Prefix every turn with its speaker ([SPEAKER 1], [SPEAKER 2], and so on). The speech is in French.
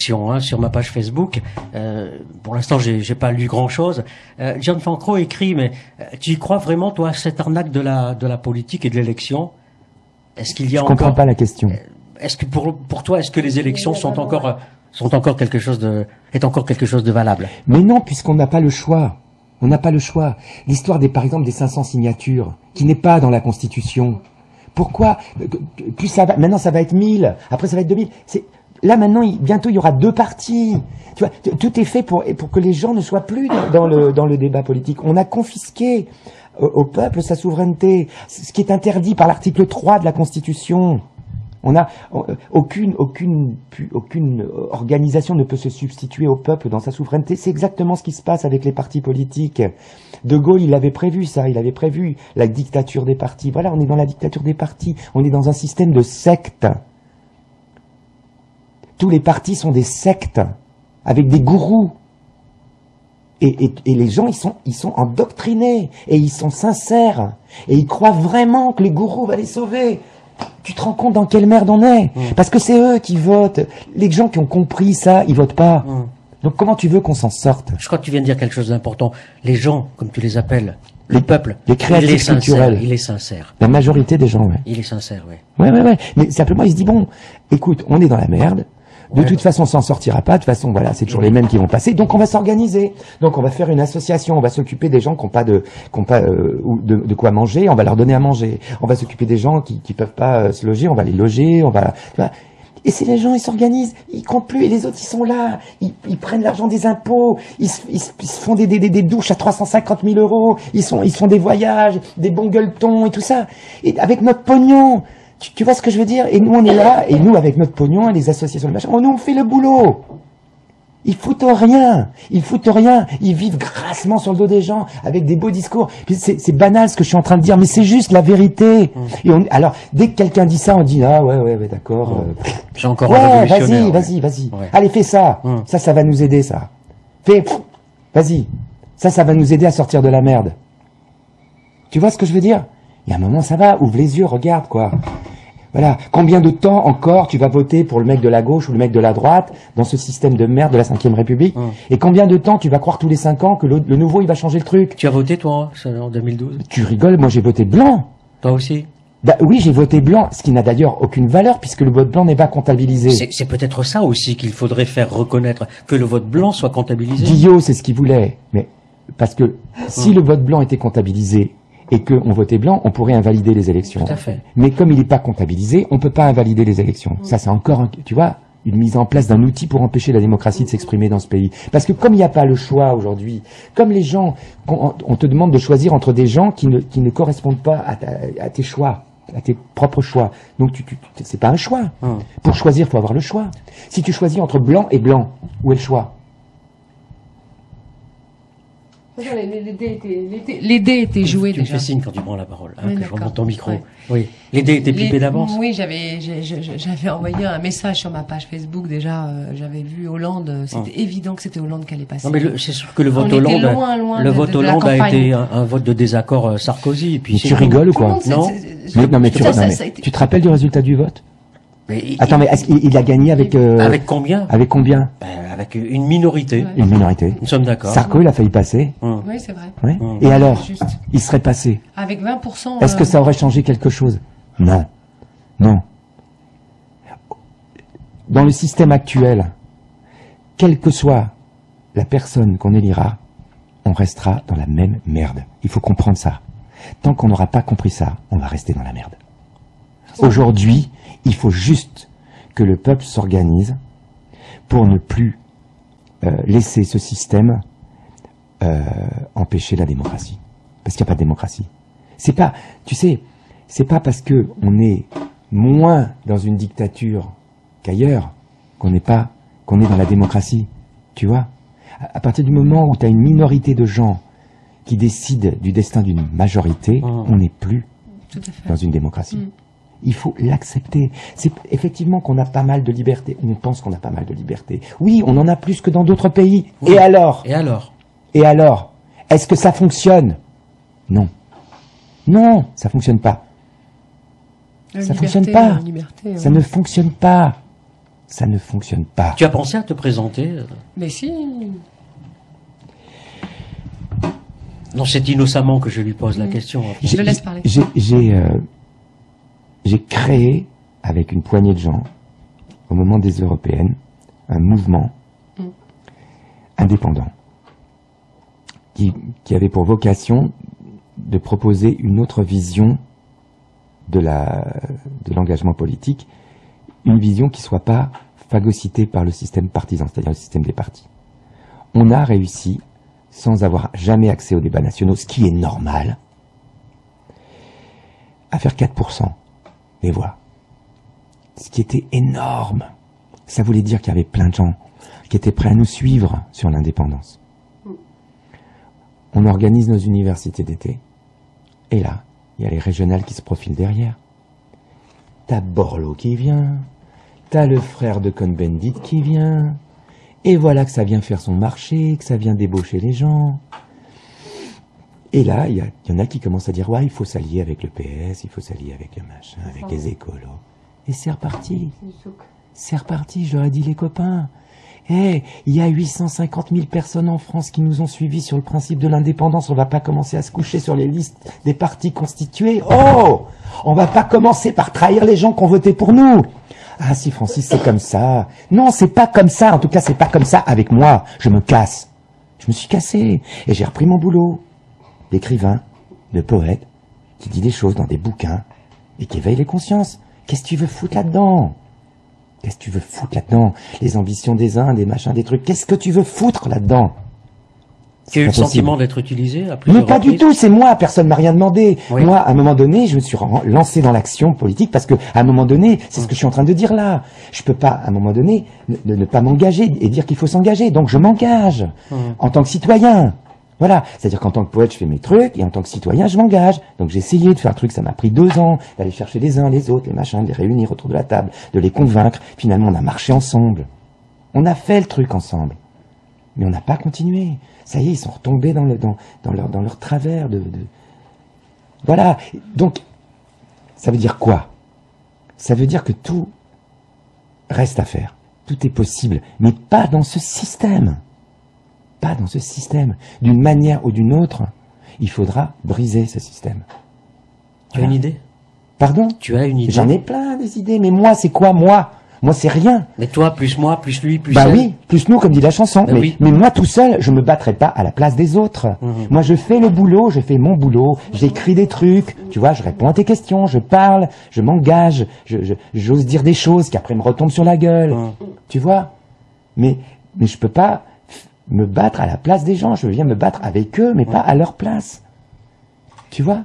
[SPEAKER 1] élections hein, sur ma page Facebook. Pour l'instant, j'ai pas lu grand-chose. Gianfranco écrit, mais tu y crois vraiment, toi, à cette arnaque de la politique et de l'élection? Est-ce qu'il y a
[SPEAKER 2] Je comprends pas la question.
[SPEAKER 1] Est-ce que pour toi, est-ce que les élections sont encore quelque chose de valable?
[SPEAKER 2] Mais non, puisqu'on n'a pas le choix. On n'a pas le choix. L'histoire par exemple, des 500 signatures, qui n'est pas dans la Constitution. Pourquoi? Puis maintenant ça va être 1000, après ça va être 2000. Là maintenant, bientôt il y aura 2 partis. Tu vois, tout est fait pour que les gens ne soient plus dans le débat politique. On a confisqué au peuple sa souveraineté, ce qui est interdit par l'article 3 de la Constitution. Aucune organisation ne peut se substituer au peuple dans sa souveraineté. C'est exactement ce qui se passe avec les partis politiques. De Gaulle, il avait prévu ça, il avait prévu la dictature des partis. Voilà, on est dans la dictature des partis. On est dans un système de sectes. Tous les partis sont des sectes, avec des gourous. Et les gens, ils sont endoctrinés, et ils sont sincères, et ils croient vraiment que les gourous vont les sauver. Tu te rends compte dans quelle merde on est? Parce que c'est eux qui votent. Les gens qui ont compris ça, ils votent pas. Donc comment tu veux qu'on s'en sorte?
[SPEAKER 1] Je crois que tu viens de dire quelque chose d'important. Les gens, comme tu les appelles, le peuple,
[SPEAKER 2] les créatifs culturels.
[SPEAKER 1] Il est sincère.
[SPEAKER 2] La majorité des gens, ouais.
[SPEAKER 1] Il est sincère, ouais.
[SPEAKER 2] Ouais. Mais simplement, il se dit, bon, écoute, on est dans la merde. De toute façon, on s'en sortira pas. De toute façon, voilà, c'est toujours les mêmes qui vont passer. Donc, on va s'organiser. Donc, on va faire une association. On va s'occuper des gens qui n'ont pas de quoi manger. On va leur donner à manger. On va s'occuper des gens qui peuvent pas se loger. On va les loger. Et c'est les gens, ils s'organisent. Ils comptent plus. Et les autres, ils sont là. Ils prennent l'argent des impôts. Ils se font des douches à 350 000 euros. Ils font des voyages, des bons gueuletons et tout ça. Et avec notre pognon. Tu vois ce que je veux dire? Et nous, on est là, et nous, avec notre pognon, et les associations de machin, on fait le boulot. Ils foutent rien. Ils vivent grassement sur le dos des gens, avec des beaux discours. C'est banal ce que je suis en train de dire, mais c'est juste la vérité. Et alors, dès que quelqu'un dit ça, on dit, ah ouais, d'accord.
[SPEAKER 1] J'ai encore un révolutionnaire.
[SPEAKER 2] Vas-y.
[SPEAKER 1] Ouais.
[SPEAKER 2] Allez, fais ça. Ça va nous aider, ça. Vas-y. Ça va nous aider à sortir de la merde. Tu vois ce que je veux dire? Il y a un moment, ça va, ouvre les yeux, regarde, quoi. Voilà. Combien de temps encore tu vas voter pour le mec de la gauche ou le mec de la droite dans ce système de merde de la 5e République? Et combien de temps tu vas croire tous les 5 ans que le nouveau, il va changer le truc?
[SPEAKER 1] Tu as voté, toi, en 2012?
[SPEAKER 2] Tu rigoles, moi j'ai voté blanc.
[SPEAKER 1] Toi aussi?
[SPEAKER 2] Bah oui, j'ai voté blanc, ce qui n'a d'ailleurs aucune valeur puisque le vote blanc n'est pas comptabilisé.
[SPEAKER 1] C'est peut-être ça aussi qu'il faudrait faire reconnaître, que le vote blanc soit comptabilisé.
[SPEAKER 2] Guillot, c'est ce qu'il voulait. Mais parce que si le vote blanc était comptabilisé, et qu'on votait blanc, on pourrait invalider les élections.
[SPEAKER 1] Tout à fait.
[SPEAKER 2] Mais comme il n'est pas comptabilisé, on peut pas invalider les élections. Ça, c'est encore, tu vois, une mise en place d'un outil pour empêcher la démocratie de s'exprimer dans ce pays. Parce que comme il n'y a pas le choix aujourd'hui, comme les gens, on te demande de choisir entre des gens qui ne correspondent pas à tes choix, à tes propres choix. Donc c'est pas un choix. Pour choisir, faut avoir le choix. Si tu choisis entre blanc et blanc, où est le choix?
[SPEAKER 3] Les dés étaient joués déjà.
[SPEAKER 1] Tu me fais signe quand tu prends la parole, hein, que je remonte ton micro.
[SPEAKER 3] Ouais.
[SPEAKER 1] Oui. Les dés étaient pipés d'avance.
[SPEAKER 3] Oui, j'avais envoyé un message sur ma page Facebook déjà. J'avais vu Hollande. C'était évident que c'était Hollande qui allait passer.
[SPEAKER 1] Non, mais c'est sûr que le vote Hollande, le vote Hollande a été un vote de désaccord Sarkozy. Et puis
[SPEAKER 2] tu rigoles ou quoi?
[SPEAKER 1] Non.
[SPEAKER 2] Mais tu te rappelles du résultat du vote? Attends, mais il a gagné avec
[SPEAKER 1] avec combien?
[SPEAKER 2] Avec combien?
[SPEAKER 1] Avec une minorité.
[SPEAKER 3] Ouais.
[SPEAKER 2] Une minorité.
[SPEAKER 1] Nous sommes d'accord.
[SPEAKER 2] Sarko, il a failli passer.
[SPEAKER 3] Oui, c'est vrai.
[SPEAKER 2] Ouais. Et alors, il serait passé.
[SPEAKER 3] Avec 20%.
[SPEAKER 2] Est-ce que ça aurait changé quelque chose? Non. Non. Dans le système actuel, quelle que soit la personne qu'on élira, on restera dans la même merde. Il faut comprendre ça. Tant qu'on n'aura pas compris ça, on va rester dans la merde. Aujourd'hui, il faut juste que le peuple s'organise pour ne plus laisser ce système empêcher la démocratie. Parce qu'il n'y a pas de démocratie. C'est pas, tu sais, c'est pas parce que on est moins dans une dictature qu'ailleurs qu'on est dans la démocratie. Tu vois? À partir du moment où tu as une minorité de gens qui décident du destin d'une majorité, on n'est plus dans une démocratie. Il faut l'accepter. C'est effectivement qu'on a pas mal de liberté. On pense qu'on a pas mal de liberté. Oui, on en a plus que dans d'autres pays. Oui. Et alors? Et alors? Est-ce que ça fonctionne? Non. Non, ça fonctionne pas. Ça fonctionne pas. Ça ne fonctionne pas. Ça ne fonctionne pas.
[SPEAKER 1] Tu as pensé à te présenter?
[SPEAKER 3] Mais si.
[SPEAKER 1] Non, c'est innocemment que je lui pose la question.
[SPEAKER 3] Je le laisse parler.
[SPEAKER 2] J'ai créé, avec une poignée de gens, au moment des européennes, un mouvement indépendant qui avait pour vocation de proposer une autre vision de l'engagement politique, une vision qui ne soit pas phagocytée par le système partisan, c'est-à-dire le système des partis. On a réussi, sans avoir jamais accès aux débats nationaux, ce qui est normal, à faire 4% des voix. Ce qui était énorme. Ça voulait dire qu'il y avait plein de gens qui étaient prêts à nous suivre sur l'indépendance. On organise nos universités d'été, et là, il y a les régionales qui se profilent derrière. T'as Borloo qui vient, t'as le frère de Cohn-Bendit qui vient, et voilà que ça vient faire son marché, que ça vient débaucher les gens. Et là, il y en a qui commencent à dire, ouais, il faut s'allier avec le PS, il faut s'allier avec le machin, avec les écolos. Et c'est reparti. C'est reparti, je leur ai dit, les copains. Il y a 850 000 personnes en France qui nous ont suivis sur le principe de l'indépendance. On va pas commencer à se coucher sur les listes des partis constitués. Oh! On va pas commencer par trahir les gens qui ont voté pour nous. Ah si, Francis, c'est comme ça. Non, c'est pas comme ça. En tout cas, c'est pas comme ça avec moi. Je me casse. Je me suis cassé. Et j'ai repris mon boulot d'écrivain, de poète, qui dit des choses dans des bouquins et qui éveille les consciences. Qu'est-ce que tu veux foutre là-dedans? Qu'est-ce que tu veux foutre là-dedans? Les ambitions des uns, des machins, des trucs. Qu'est-ce que tu veux foutre là-dedans?
[SPEAKER 1] Tu as eu le sentiment d'être utilisé à plusieurs
[SPEAKER 2] Mais pas du tout, c'est moi, personne m'a rien demandé.
[SPEAKER 1] Oui.
[SPEAKER 2] Moi, à un moment donné, je me suis lancé dans l'action politique parce que, à un moment donné, c'est ce que je suis en train de dire là. Je peux pas, à un moment donné, ne pas m'engager et dire qu'il faut s'engager. Donc je m'engage en tant que citoyen. Voilà, c'est-à-dire qu'en tant que poète, je fais mes trucs, et en tant que citoyen, je m'engage. Donc j'ai essayé de faire un truc, ça m'a pris 2 ans, d'aller chercher les uns, les autres, les machins, de les réunir autour de la table, de les convaincre. Finalement, on a marché ensemble. On a fait le truc ensemble. Mais on n'a pas continué. Ça y est, ils sont retombés dans leur travers de... Voilà. Donc, ça veut dire quoi? Ça veut dire que tout reste à faire. Tout est possible, mais pas dans ce système. Pas dans ce système. D'une manière ou d'une autre, il faudra briser ce système.
[SPEAKER 1] Tu as une idée?
[SPEAKER 2] Pardon?
[SPEAKER 1] Tu as une idée?
[SPEAKER 2] J'en ai plein des idées, mais moi, c'est quoi, moi? Moi, c'est rien.
[SPEAKER 1] Mais toi, plus moi, plus lui, plus
[SPEAKER 2] bah
[SPEAKER 1] elle.
[SPEAKER 2] Oui, plus nous, comme dit la chanson.
[SPEAKER 1] Ben oui.
[SPEAKER 2] Mais moi, tout seul, je me battrai pas à la place des autres. Moi, je fais le boulot, je fais mon boulot, j'écris des trucs, tu vois, je réponds à tes questions, je parle, je m'engage, j'ose dire des choses qui après me retombent sur la gueule. Tu vois? Mais je peux pas me battre à la place des gens, je viens me battre avec eux, mais pas à leur place. Tu vois?